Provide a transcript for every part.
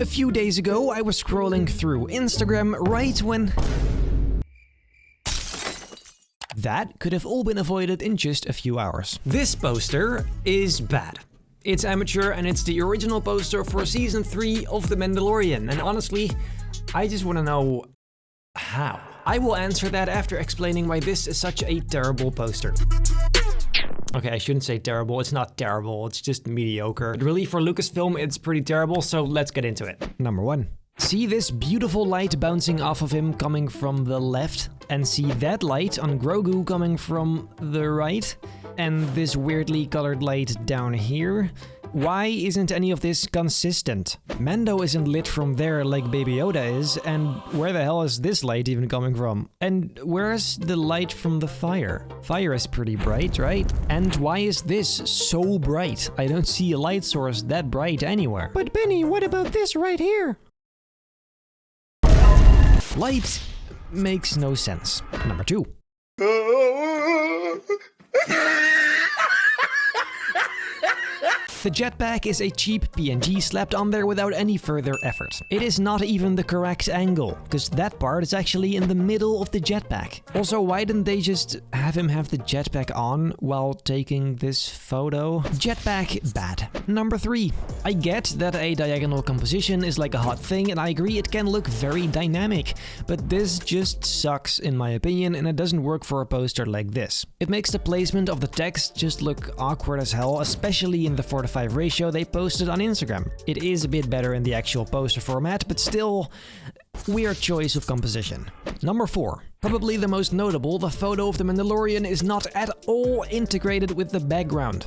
A few days ago, I was scrolling through Instagram right when that could have all been avoided in just a few hours. This poster is bad. It's amateur and it's the original poster for season 3 of The Mandalorian, and honestly, I just want to know how. I will answer that after explaining why this is such a terrible poster. Okay, I shouldn't say terrible, it's not terrible, it's just mediocre. But really, for Lucasfilm, it's pretty terrible, so let's get into it. Number 1. See this beautiful light bouncing off of him coming from the left? And see that light on Grogu coming from the right? And this weirdly colored light down here? Why isn't any of this consistent? Mando isn't lit from there like Baby Yoda is, and where the hell is this light even coming from? And where's the light from the fire? Fire is pretty bright, right? And why is this so bright? I don't see a light source that bright anywhere. But Benny, what about this right here? Light makes no sense. Number 2. The jetpack is a cheap PNG slapped on there without any further effort. It is not even the correct angle, because that part is actually in the middle of the jetpack. Also, why didn't they just have him have the jetpack on while taking this photo? Jetpack, bad. Number 3. I get that a diagonal composition is like a hot thing, and I agree it can look very dynamic, but this just sucks in my opinion, and it doesn't work for a poster like this. It makes the placement of the text just look awkward as hell, especially in the 4:5 ratio they posted on Instagram. It is a bit better in the actual poster format, but still, weird choice of composition. Number 4. Probably the most notable, the photo of the Mandalorian is not at all integrated with the background.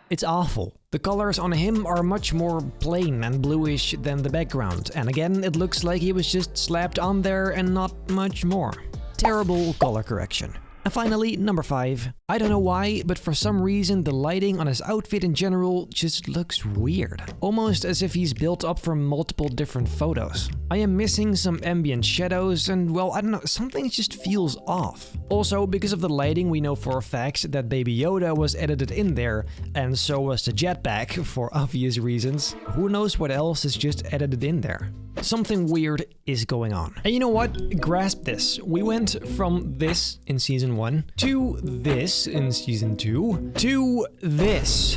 It's awful. The colors on him are much more plain and bluish than the background, and again, it looks like he was just slapped on there and not much more. Terrible color correction. And finally, number 5. I don't know why, but for some reason the lighting on his outfit in general just looks weird. Almost as if he's built up from multiple different photos. I am missing some ambient shadows and, well, I don't know, something just feels off. Also, because of the lighting, we know for a fact that Baby Yoda was edited in there, and so was the jetpack, for obvious reasons. Who knows what else is just edited in there? Something weird is going on. And you know what? Grasp this. We went from this in season 1 to this in season 2 to this.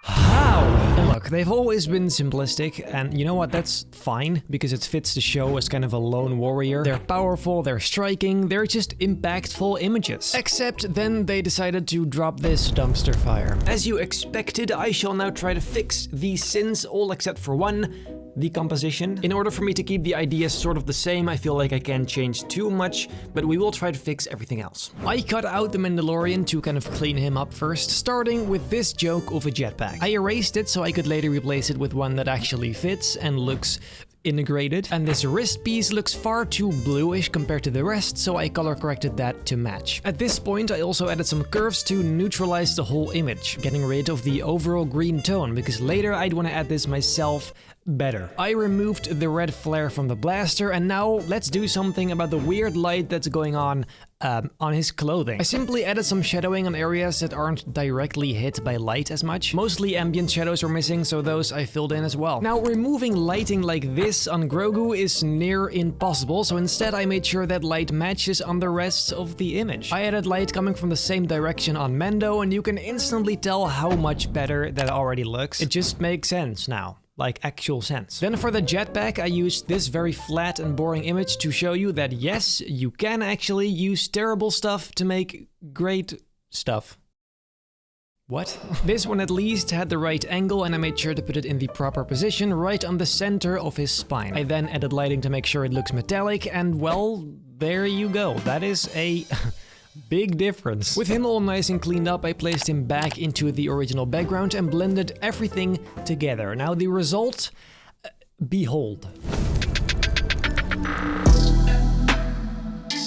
How? And look, they've always been simplistic, and you know what, that's fine, because it fits the show as kind of a lone warrior. They're powerful, they're striking, they're just impactful images. Except then they decided to drop this dumpster fire. As you expected, I shall now try to fix these sins, all except for one. The composition. In order for me to keep the ideas sort of the same, I feel like I can't change too much, but we will try to fix everything else. I cut out the Mandalorian to kind of clean him up first, starting with this joke of a jetpack. I erased it so I could later replace it with one that actually fits and looks integrated. And this wrist piece looks far too bluish compared to the rest, so I color corrected that to match. At this point, I also added some curves to neutralize the whole image, getting rid of the overall green tone, because later I'd want to add this myself better. I removed the red flare from the blaster, and now let's do something about the weird light that's going on his clothing. I simply added some shadowing on areas that aren't directly hit by light as much. Mostly ambient shadows were missing, so those I filled in as well. Now, removing lighting like this on Grogu is near impossible, so instead I made sure that light matches on the rest of the image. I added light coming from the same direction on Mando, and you can instantly tell how much better that already looks. It just makes sense now. Like actual sense. Then for the jetpack, I used this very flat and boring image to show you that yes, you can actually use terrible stuff to make great stuff. What? This one at least had the right angle, and I made sure to put it in the proper position right on the center of his spine. I then added lighting to make sure it looks metallic, and well, there you go. That is a big difference. With him all nice and cleaned up, I placed him back into the original background and blended everything together. Now the result, behold.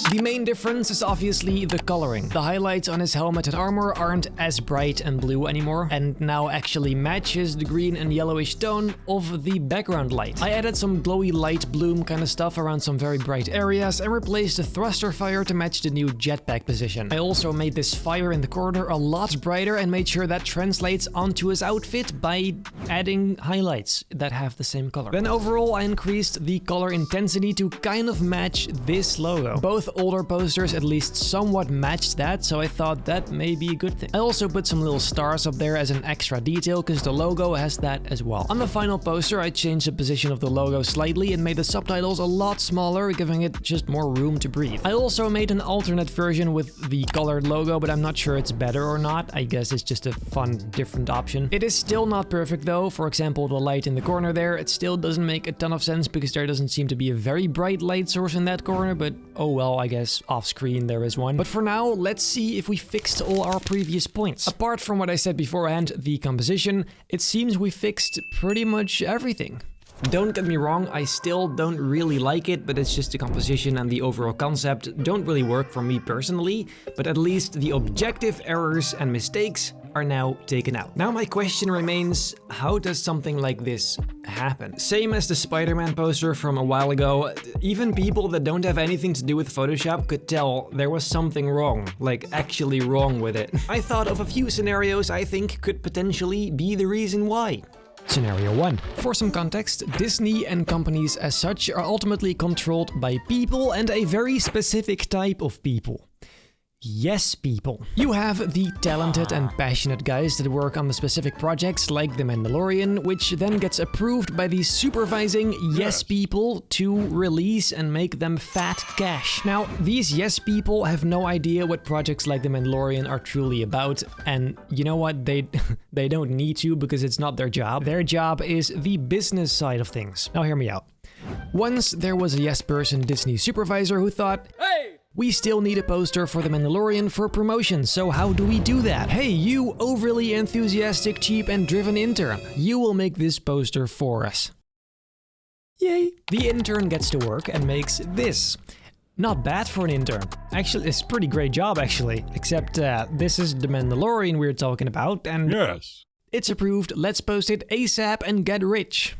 The main difference is obviously the coloring. The highlights on his helmet and armor aren't as bright and blue anymore, and now actually matches the green and yellowish tone of the background light. I added some glowy light bloom kind of stuff around some very bright areas and replaced the thruster fire to match the new jetpack position. I also made this fire in the corner a lot brighter and made sure that translates onto his outfit by adding highlights that have the same color. Then overall I increased the color intensity to kind of match this logo. Both older posters at least somewhat matched that, so I thought that may be a good thing. I also put some little stars up there as an extra detail because the logo has that as well. On the final poster I changed the position of the logo slightly and made the subtitles a lot smaller, giving it just more room to breathe. I also made an alternate version with the colored logo, but I'm not sure it's better or not. I guess it's just a fun, different option. It is still not perfect though. For example, the light in the corner there, it still doesn't make a ton of sense because there doesn't seem to be a very bright light source in that corner, but oh well, I guess off screen there is one. But for now, let's see if we fixed all our previous points. Apart from what I said beforehand, the composition, it seems we fixed pretty much everything. Don't get me wrong, I still don't really like it, but it's just the composition and the overall concept don't really work for me personally, but at least the objective errors and mistakes are now taken out. Now my question remains, how does something like this happen? Same as the Spider-Man poster from a while ago, even people that don't have anything to do with Photoshop could tell there was something wrong, like actually wrong with it. I thought of a few scenarios I think could potentially be the reason why. Scenario 1. For some context, Disney and companies as such are ultimately controlled by people and a very specific type of people. Yes, people. You have the talented and passionate guys that work on the specific projects like The Mandalorian, which then gets approved by the supervising yes people to release and make them fat cash. Now, these yes people have no idea what projects like The Mandalorian are truly about, and you know what? They don't need to because it's not their job. Their job is the business side of things. Now hear me out. Once there was a yes person Disney supervisor who thought, "Hey! We still need a poster for The Mandalorian for promotion, so how do we do that? Hey, you overly enthusiastic, cheap and driven intern, you will make this poster for us." Yay! The intern gets to work and makes this. Not bad for an intern. Actually, it's a pretty great job actually, except this is The Mandalorian we're talking about and Yes. It's approved, let's post it ASAP and get rich.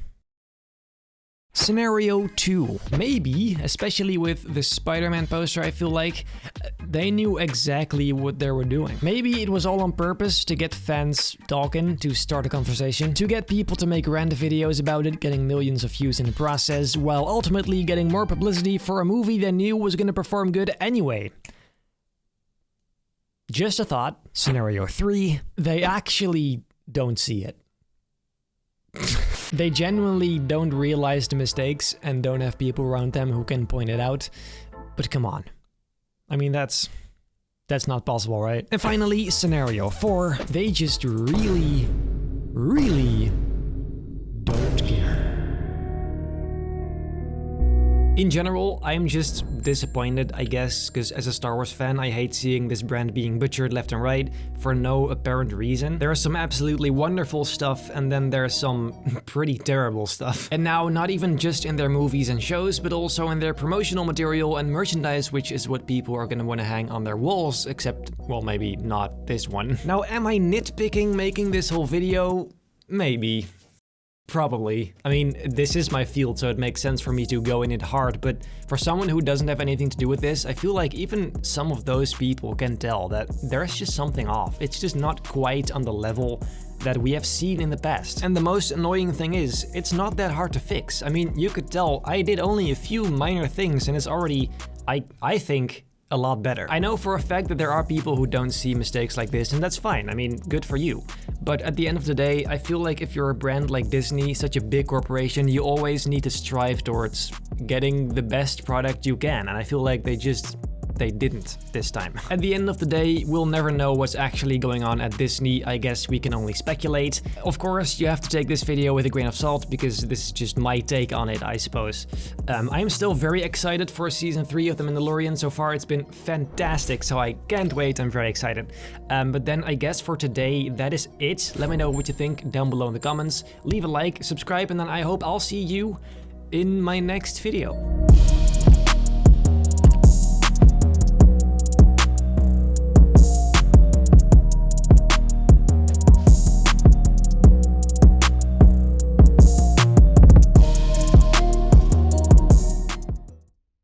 Scenario 2. Maybe, especially with the Spider-Man poster, I feel like they knew exactly what they were doing. Maybe it was all on purpose to get fans talking, to start a conversation, to get people to make random videos about it, getting millions of views in the process, while ultimately getting more publicity for a movie they knew was gonna perform good anyway. Just a thought. Scenario 3. They actually don't see it. They genuinely don't realize the mistakes and don't have people around them who can point it out. But come on. I mean, that's not possible, right? And finally, scenario 4. They just really don't care. In general, I'm just disappointed, I guess, because as a Star Wars fan, I hate seeing this brand being butchered left and right for no apparent reason. There is some absolutely wonderful stuff, and then there's some pretty terrible stuff. And now, not even just in their movies and shows, but also in their promotional material and merchandise, which is what people are gonna wanna hang on their walls, except, well, maybe not this one. Now, am I nitpicking making this whole video? Maybe. Probably. I mean, this is my field, so it makes sense for me to go in it hard, but for someone who doesn't have anything to do with this, I feel like even some of those people can tell that there's just something off. It's just not quite on the level that we have seen in the past. And the most annoying thing is, it's not that hard to fix. I mean, you could tell I did only a few minor things and it's already, I think, a lot better. I know for a fact that there are people who don't see mistakes like this, and that's fine. I mean, good for you. But at the end of the day, I feel like if you're a brand like Disney, such a big corporation, you always need to strive towards getting the best product you can. And I feel like they didn't this time. At the end of the day, we'll never know what's actually going on at Disney. I guess we can only speculate. Of course, you have to take this video with a grain of salt because this is just my take on it, I suppose. I'm still very excited for season 3 of The Mandalorian. So far, it's been fantastic, so I can't wait. I'm very excited. But then I guess for today, that is it. Let me know what you think down below in the comments. Leave a like, subscribe, and then I hope I'll see you in my next video.